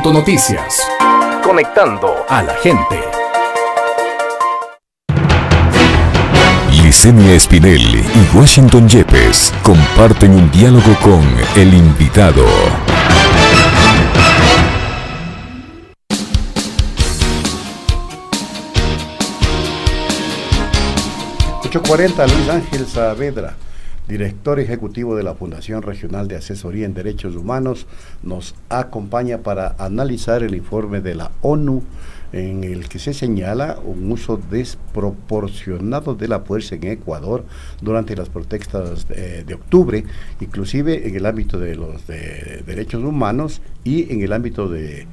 Noticias. Conectando a la gente. Licenia Espinel y Washington Yepes comparten un diálogo con el invitado. ...8:40, Luis Ángel Saavedra, director ejecutivo de la Fundación Regional de Asesoría en Derechos Humanos, nos acompaña para analizar el informe de la ONU en el que se señala un uso desproporcionado de la fuerza en Ecuador durante las protestas de octubre, inclusive en el ámbito de los derechos humanos y en el ámbito de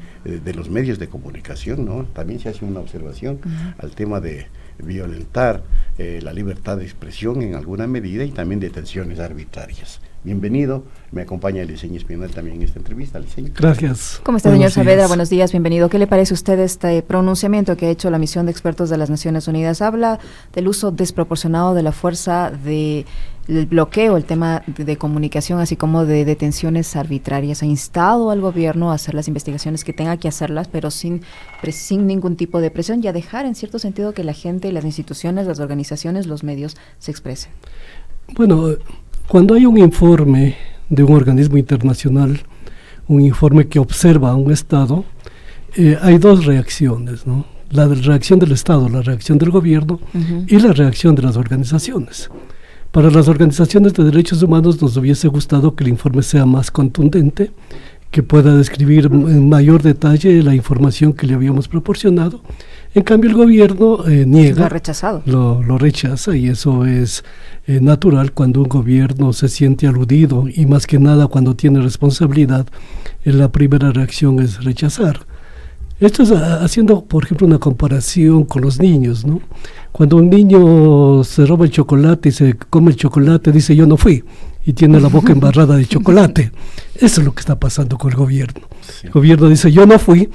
los medios de comunicación, ¿no? También se hace una observación al tema de violentar la libertad de expresión en alguna medida y también detenciones arbitrarias. Bienvenido, me acompaña Licenia Espinel también en esta entrevista. Licenia. Gracias. ¿Cómo está, señor Saavedra? Buenos días, bienvenido. ¿Qué le parece a usted este pronunciamiento que ha hecho la misión de expertos de las Naciones Unidas? Habla del uso desproporcionado de la fuerza, del bloqueo, el tema de comunicación, así como de detenciones arbitrarias. Ha instado al gobierno a hacer las investigaciones que tenga que hacerlas, pero sin ningún tipo de presión, y a dejar en cierto sentido que la gente, las instituciones, las organizaciones, los medios se expresen. Bueno, cuando hay un informe de un organismo internacional, un informe que observa a un Estado, hay dos reacciones, ¿no? La reacción del Estado, la reacción del gobierno y la reacción de las organizaciones. Para las organizaciones de derechos humanos nos hubiese gustado que el informe sea más contundente, que pueda describir en mayor detalle la información que le habíamos proporcionado. En cambio, el gobierno niega, lo ha rechazado. Lo rechaza, y eso es natural cuando un gobierno se siente aludido, y más que nada cuando tiene responsabilidad, la primera reacción es rechazar. Esto es haciendo, por ejemplo, una comparación con los niños, ¿no? Cuando un niño se roba el chocolate y se come el chocolate, dice yo no fui, y tiene la boca embarrada de chocolate. Eso es lo que está pasando con el gobierno. Sí. El gobierno dice yo no fui,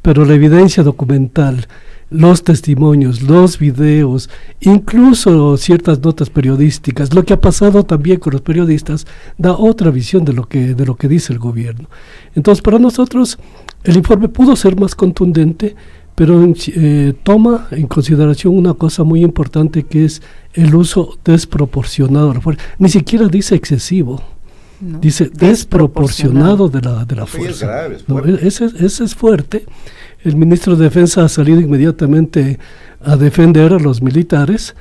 pero la evidencia documental, los testimonios, los videos, incluso ciertas notas periodísticas, lo que ha pasado también con los periodistas, da otra visión de lo que dice el gobierno. Entonces, para nosotros, el informe pudo ser más contundente, pero toma en consideración una cosa muy importante, que es el uso desproporcionado de la fuerza. Ni siquiera dice excesivo, no, dice desproporcionado de la fuerza. Es grave, es fuerte. No, ese es fuerte. El ministro de Defensa ha salido inmediatamente a defender a los militares,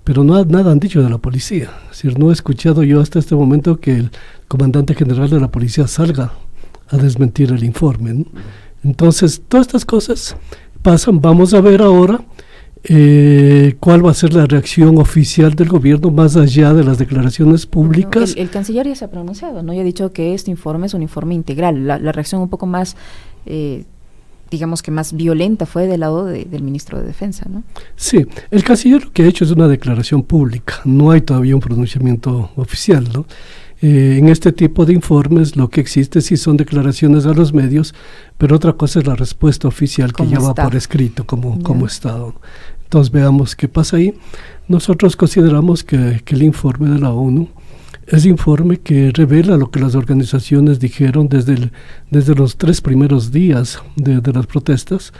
pero nada han dicho de la policía. Es decir, no he escuchado yo hasta este momento que el comandante general de la policía salga a desmentir el informe, ¿no? Entonces, todas estas cosas pasan. Vamos a ver ahora cuál va a ser la reacción oficial del gobierno, más allá de las declaraciones públicas. El canciller ya se ha pronunciado, ¿no? Ya ha dicho que este informe es un informe integral. La reacción un poco más, digamos que más violenta, fue del lado del ministro de Defensa, ¿no? Sí, el canciller lo que ha hecho es una declaración pública. No hay todavía un pronunciamiento oficial, ¿no? En este tipo de informes lo que existe sí son declaraciones a los medios, pero otra cosa es la respuesta oficial que ya va por escrito como Estado. Entonces veamos qué pasa ahí. Nosotros consideramos que el informe de la ONU es informe que revela lo que las organizaciones dijeron desde los 3 primeros días de las protestas.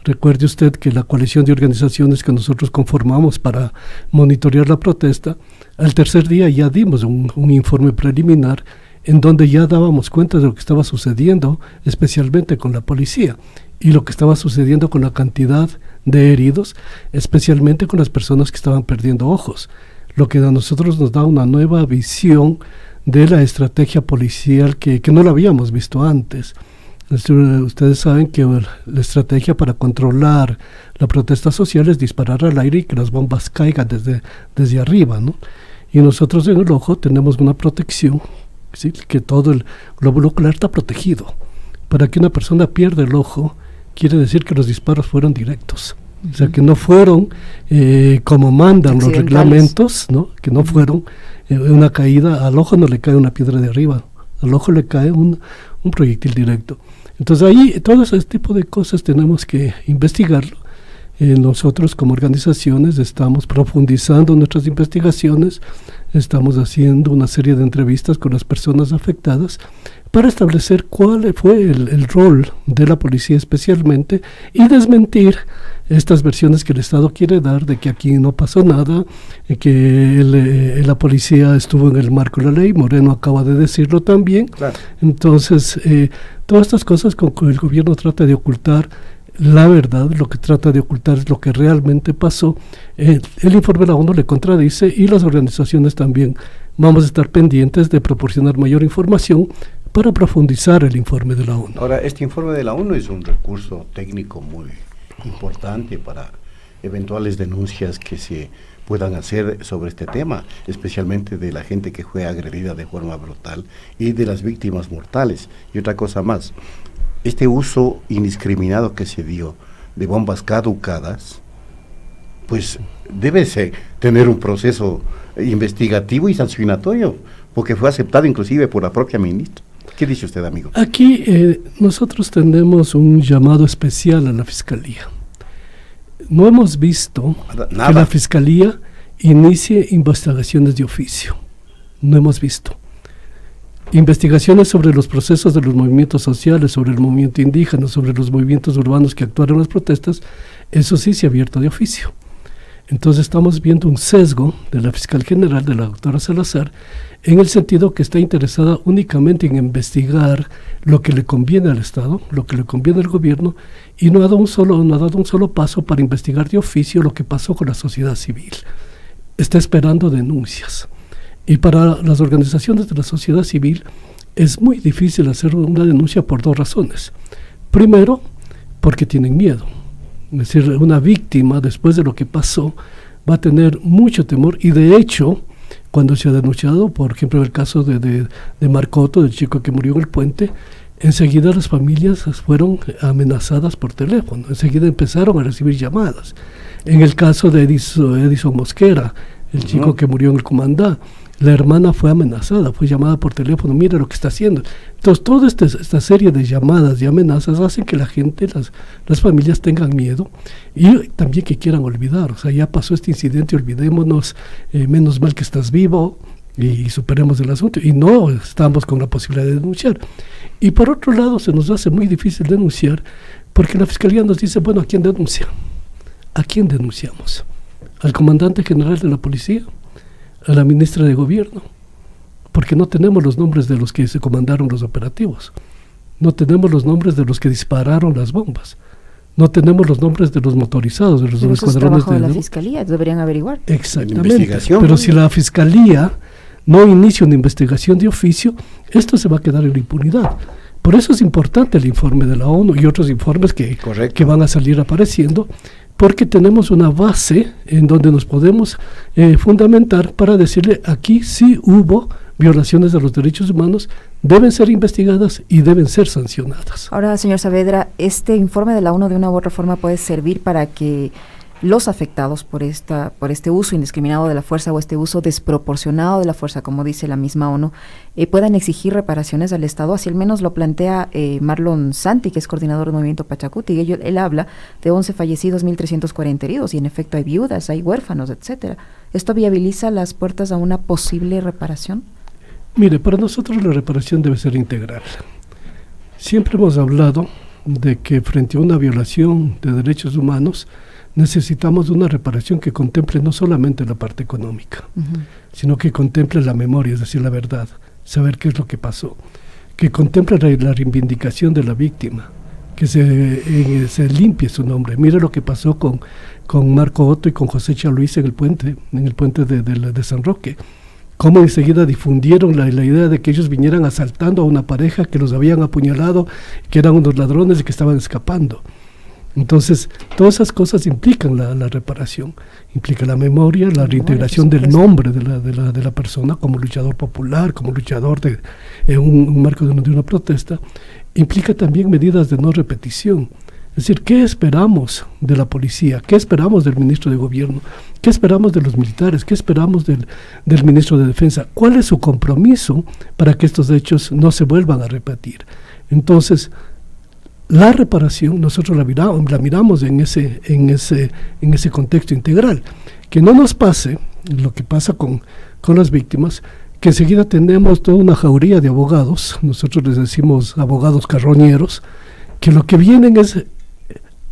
Recuerde usted que la coalición de organizaciones que nosotros conformamos para monitorear la protesta, al tercer día ya dimos un informe preliminar en donde ya dábamos cuenta de lo que estaba sucediendo, especialmente con la policía, y lo que estaba sucediendo con la cantidad de heridos, especialmente con las personas que estaban perdiendo ojos, lo que a nosotros nos da una nueva visión de la estrategia policial que no la habíamos visto antes. Ustedes saben que la estrategia para controlar la protesta social es disparar al aire y que las bombas caigan desde arriba, ¿no? Y nosotros en el ojo tenemos una protección, ¿sí? Que todo el glóbulo ocular está protegido. Para que una persona pierda el ojo, quiere decir que los disparos fueron directos. O sea, que no fueron como mandan los reglamentos, ¿no? Que no fueron una caída. Al ojo no le cae una piedra de arriba, al ojo le cae un proyectil directo. Entonces ahí todo ese tipo de cosas tenemos que investigarlo, Nosotros como organizaciones estamos profundizando nuestras investigaciones, estamos haciendo una serie de entrevistas con las personas afectadas para establecer cuál fue el rol de la policía especialmente y desmentir estas versiones que el Estado quiere dar de que aquí no pasó nada, que la policía estuvo en el marco de la ley. Moreno acaba de decirlo también. Claro. Entonces, todas estas cosas con el gobierno trata de ocultar la verdad, lo que trata de ocultar es lo que realmente pasó. El informe de la ONU le contradice y las organizaciones también vamos a estar pendientes de proporcionar mayor información para profundizar el informe de la ONU. Ahora, este informe de la ONU es un recurso técnico muy importante para eventuales denuncias que se puedan hacer sobre este tema, especialmente de la gente que fue agredida de forma brutal y de las víctimas mortales. Y otra cosa más, este uso indiscriminado que se dio de bombas caducadas, pues debe tener un proceso investigativo y sancionatorio, porque fue aceptado inclusive por la propia ministra. ¿Qué dice usted, amigo? Aquí nosotros tenemos un llamado especial a la Fiscalía. No hemos visto que la Fiscalía inicie investigaciones de oficio. No hemos visto. Investigaciones sobre los procesos de los movimientos sociales, sobre el movimiento indígena, sobre los movimientos urbanos que actuaron en las protestas, eso sí se ha abierto de oficio. Entonces estamos viendo un sesgo de la fiscal general, de la doctora Salazar, en el sentido que está interesada únicamente en investigar lo que le conviene al Estado, lo que le conviene al gobierno, y no ha dado un solo paso para investigar de oficio lo que pasó con la sociedad civil. Está esperando denuncias. Y para las organizaciones de la sociedad civil es muy difícil hacer una denuncia por dos razones. Primero, porque tienen miedo. Es decir, una víctima, después de lo que pasó, va a tener mucho temor. Y de hecho, cuando se ha denunciado, por ejemplo, en el caso de Marcoto, del chico que murió en el puente, enseguida las familias fueron amenazadas por teléfono. Enseguida empezaron a recibir llamadas. En el caso de Edison Mosquera, el chico que murió en el Comandá, la hermana fue amenazada, fue llamada por teléfono, mira lo que está haciendo. Entonces, toda esta serie de llamadas y amenazas hacen que la gente, las familias tengan miedo y también que quieran olvidar. O sea, ya pasó este incidente, olvidémonos, menos mal que estás vivo y superemos el asunto. Y no estamos con la posibilidad de denunciar. Y por otro lado, se nos hace muy difícil denunciar porque la Fiscalía nos dice, bueno, ¿a quién denuncia? ¿A quién denunciamos? ¿Al comandante general de la policía? ¿A la ministra de Gobierno? Porque no tenemos los nombres de los que se comandaron los operativos, no tenemos los nombres de los que dispararon las bombas, no tenemos los nombres de los motorizados, de los escuadrones de la Fiscalía, deberían averiguar. Exactamente, pero si la Fiscalía no inicia una investigación de oficio, esto se va a quedar en la impunidad. Por eso es importante el informe de la ONU y otros informes que van a salir apareciendo, porque tenemos una base en donde nos podemos fundamentar para decirle aquí sí hubo violaciones de los derechos humanos, deben ser investigadas y deben ser sancionadas. Ahora, señor Saavedra, ¿este informe de la ONU de una u otra forma puede servir para que los afectados por este uso indiscriminado de la fuerza o este uso desproporcionado de la fuerza, como dice la misma ONU, puedan exigir reparaciones al Estado? Así al menos lo plantea Marlon Santi, que es coordinador del movimiento Pachacuti, y él habla de 11 fallecidos, 1.340 heridos, y en efecto hay viudas, hay huérfanos, etcétera. ¿Esto viabiliza las puertas a una posible reparación? Mire, para nosotros la reparación debe ser integral. Siempre hemos hablado de que frente a una violación de derechos humanos necesitamos una reparación que contemple no solamente la parte económica, sino que contemple la memoria, es decir, la verdad, saber qué es lo que pasó, que contemple la reivindicación de la víctima, que se limpie su nombre. Mira lo que pasó con Marco Otto y con José Chaluis en el puente de San Roque. Cómo enseguida difundieron la idea de que ellos vinieran asaltando a una pareja que los habían apuñalado, que eran unos ladrones y que estaban escapando. Entonces, todas esas cosas implican la reparación, implica la memoria, la reintegración del nombre de la persona como luchador popular, como luchador en un marco de una protesta, implica también medidas de no repetición. Es decir, ¿qué esperamos de la policía? ¿Qué esperamos del ministro de Gobierno? ¿Qué esperamos de los militares? ¿Qué esperamos del ministro de Defensa? ¿Cuál es su compromiso para que estos hechos no se vuelvan a repetir? Entonces, la reparación nosotros la miramos en ese contexto integral. Que no nos pase lo que pasa con las víctimas, que enseguida tenemos toda una jauría de abogados, nosotros les decimos abogados carroñeros, que lo que vienen es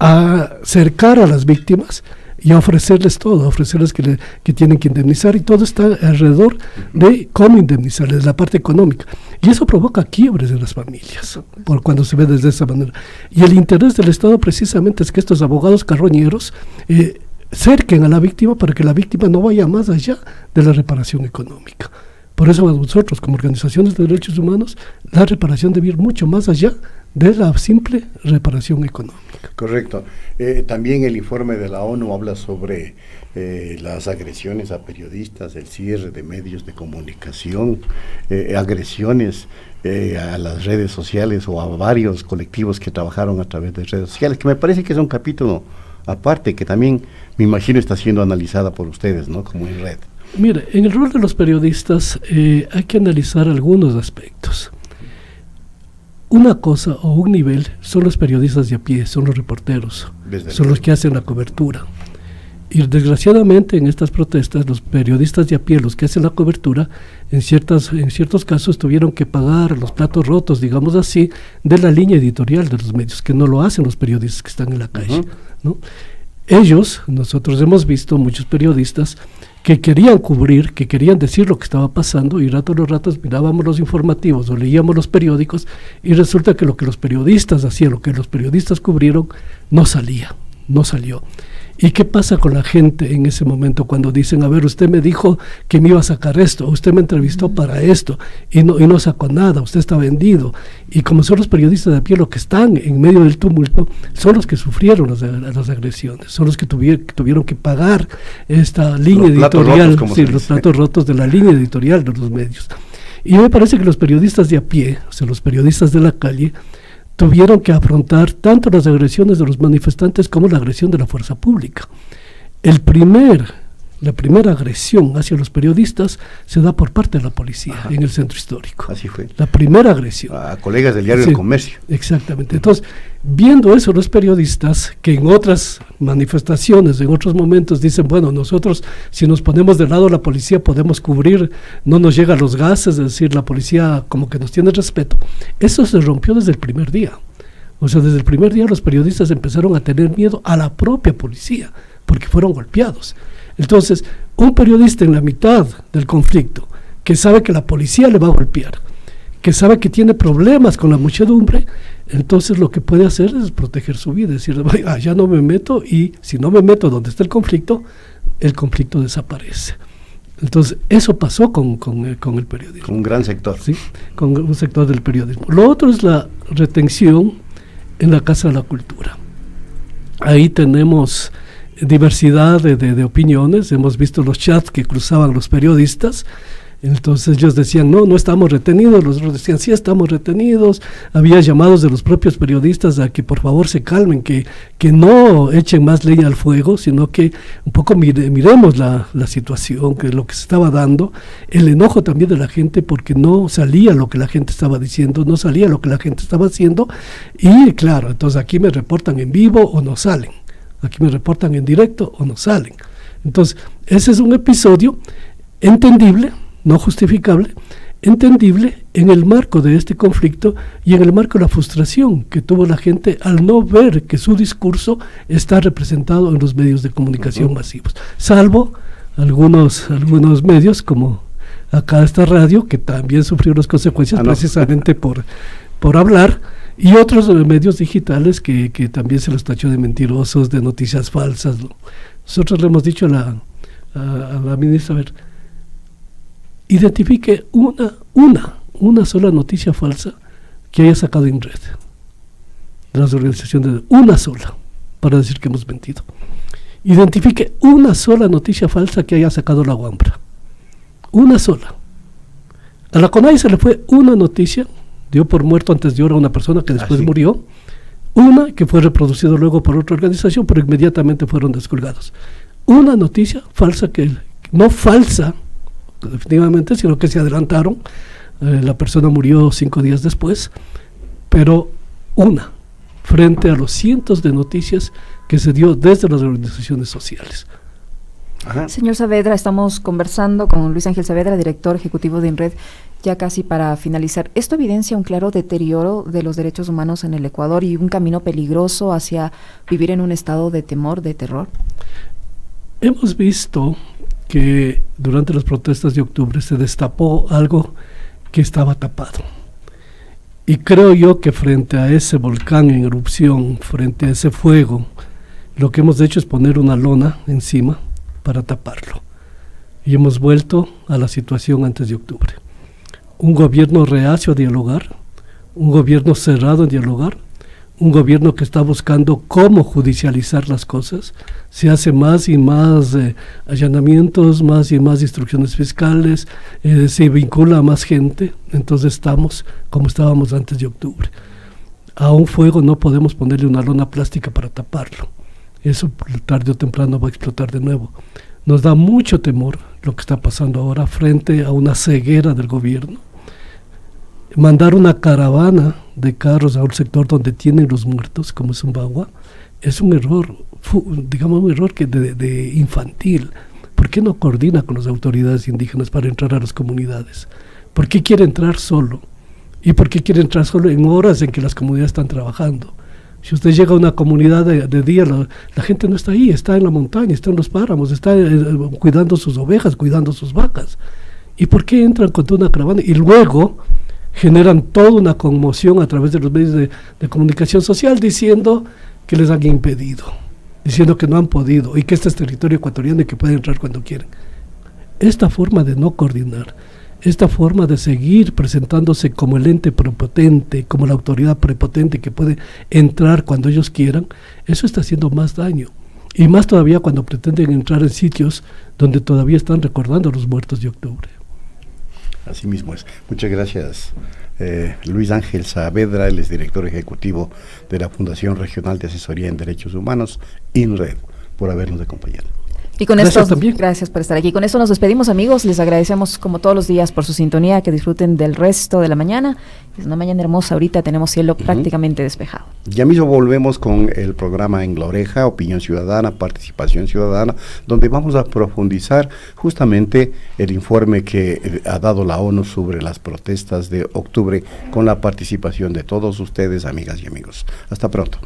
a cercar a las víctimas y a ofrecerles todo, a ofrecerles que tienen que indemnizar, y todo está alrededor de cómo indemnizarles, la parte económica. Y eso provoca quiebres en las familias, por cuando se ve desde esa manera. Y el interés del Estado precisamente es que estos abogados carroñeros cerquen a la víctima para que la víctima no vaya más allá de la reparación económica. Por eso nosotros, como organizaciones de derechos humanos, la reparación debe ir mucho más allá de la simple reparación económica. Correcto. También el informe de la ONU habla sobre las agresiones a periodistas, el cierre de medios de comunicación, agresiones a las redes sociales o a varios colectivos que trabajaron a través de redes sociales, que me parece que es un capítulo aparte que también me imagino está siendo analizada por ustedes, ¿no? Como en red. Mire, en el rol de los periodistas hay que analizar algunos aspectos. Una cosa o un nivel son los periodistas de a pie, son los reporteros, son los que hacen la cobertura. Y desgraciadamente en estas protestas los periodistas de a pie, los que hacen la cobertura, en ciertos casos tuvieron que pagar los platos rotos, digamos así, de la línea editorial de los medios, que no lo hacen los periodistas que están en la calle, ¿no? Nosotros hemos visto muchos periodistas que querían cubrir, que querían decir lo que estaba pasando, y rato a los ratos mirábamos los informativos o leíamos los periódicos, y resulta que lo que los periodistas hacían, lo que los periodistas cubrieron, no salió. ¿Y qué pasa con la gente en ese momento cuando dicen, a ver, usted me dijo que me iba a sacar esto, usted me entrevistó para esto, y no sacó nada, usted está vendido? Y como son los periodistas de a pie los que están en medio del tumulto, son los que sufrieron las agresiones, son los que tuvieron que pagar esta línea editorial, los platos rotos de la línea editorial de los medios. Y me parece que los periodistas de a pie, o sea, los periodistas de la calle, tuvieron que afrontar tanto las agresiones de los manifestantes como la agresión de la fuerza pública. La primera agresión hacia los periodistas se da por parte de la policía en el centro histórico. Así fue. La primera agresión. A colegas del diario El Comercio. Exactamente. Entonces, viendo eso, los periodistas, que en otras manifestaciones, en otros momentos, dicen, bueno, nosotros si nos ponemos del lado de la policía podemos cubrir, no nos llegan los gases, es decir, la policía como que nos tiene respeto. Eso se rompió desde el primer día. O sea, desde el primer día los periodistas empezaron a tener miedo a la propia policía, porque fueron golpeados. Entonces, un periodista en la mitad del conflicto, que sabe que la policía le va a golpear, que sabe que tiene problemas con la muchedumbre, entonces lo que puede hacer es proteger su vida, es decir, ya no me meto, y si no me meto donde está el conflicto desaparece. Entonces, eso pasó con el periodismo. Con un gran sector. Sí, con un sector del periodismo. Lo otro es la retención en la Casa de la Cultura. Ahí tenemos diversidad de opiniones, hemos visto los chats que cruzaban los periodistas. Entonces ellos decían, no estamos retenidos, los otros decían, sí estamos retenidos. Había llamados de los propios periodistas a que por favor se calmen, que no echen más leña al fuego, sino que un poco miremos la situación, que lo que se estaba dando, el enojo también de la gente porque no salía lo que la gente estaba diciendo, no salía lo que la gente estaba haciendo, y claro, entonces aquí me reportan en vivo o no salen, aquí me reportan en directo o no salen. Entonces ese es un episodio entendible, no justificable, entendible en el marco de este conflicto y en el marco de la frustración que tuvo la gente al no ver que su discurso está representado en los medios de comunicación masivos, salvo algunos medios como acá esta radio, que también sufrió las consecuencias precisamente por hablar, y otros medios digitales que también se los tachó de mentirosos, de noticias falsas, ¿no? Nosotros le hemos dicho a la ministra, a ver, identifique una sola noticia falsa que haya sacado en red de las organizaciones, una sola, para decir que hemos mentido. Identifique una sola noticia falsa que haya sacado la UAMPRA, una sola. A la CONAIE se le fue una noticia, dio por muerto antes de hora a una persona que después murió, una que fue reproducida luego por otra organización, pero inmediatamente fueron descolgados. Una noticia falsa, no falsa definitivamente, sino que se adelantaron, la persona murió 5 días después, pero una frente a los cientos de noticias que se dio desde las organizaciones sociales. Ajá. Señor Saavedra, estamos conversando con Luis Ángel Saavedra, director ejecutivo de INRED, ya casi para finalizar. ¿Esto evidencia un claro deterioro de los derechos humanos en el Ecuador y un camino peligroso hacia vivir en un estado de temor, de terror? Hemos visto que durante las protestas de octubre se destapó algo que estaba tapado. Y creo yo que frente a ese volcán en erupción, frente a ese fuego, lo que hemos hecho es poner una lona encima para taparlo. Y hemos vuelto a la situación antes de octubre. Un gobierno reacio a dialogar, un gobierno cerrado en dialogar, un gobierno que está buscando cómo judicializar las cosas. Se hace más y más allanamientos, más y más instrucciones fiscales, se vincula a más gente. Entonces estamos como estábamos antes de octubre. A un fuego no podemos ponerle una lona plástica para taparlo. Eso tarde o temprano va a explotar de nuevo. Nos da mucho temor lo que está pasando ahora frente a una ceguera del gobierno. Mandar una caravana de carros a un sector donde tienen los muertos, como es Umbagua, es un error, digamos un error que de infantil. ¿Por qué no coordina con las autoridades indígenas para entrar a las comunidades? ¿Por qué quiere entrar solo? ¿Y por qué quiere entrar solo en horas en que las comunidades están trabajando? Si usted llega a una comunidad de día, la gente no está ahí, está en la montaña, está en los páramos, está cuidando sus ovejas, cuidando sus vacas. ¿Y por qué entran con toda una caravana? Y luego generan toda una conmoción a través de los medios de comunicación social diciendo que les han impedido, diciendo que no han podido y que este es territorio ecuatoriano y que pueden entrar cuando quieren. Esta forma de no coordinar, esta forma de seguir presentándose como el ente prepotente, como la autoridad prepotente que puede entrar cuando ellos quieran, eso está haciendo más daño. Y más todavía cuando pretenden entrar en sitios donde todavía están recordando a los muertos de octubre. Así mismo es. Muchas gracias, Luis Ángel Saavedra, él es director ejecutivo de la Fundación Regional de Asesoría en Derechos Humanos, INRED, por habernos acompañado. Y con esto, gracias por estar aquí. Con esto nos despedimos, amigos. Les agradecemos como todos los días por su sintonía, que disfruten del resto de la mañana. Es una mañana hermosa, ahorita tenemos cielo prácticamente despejado. Ya mismo volvemos con el programa En la Oreja, Opinión Ciudadana, Participación Ciudadana, donde vamos a profundizar justamente el informe que ha dado la ONU sobre las protestas de octubre con la participación de todos ustedes, amigas y amigos. Hasta pronto.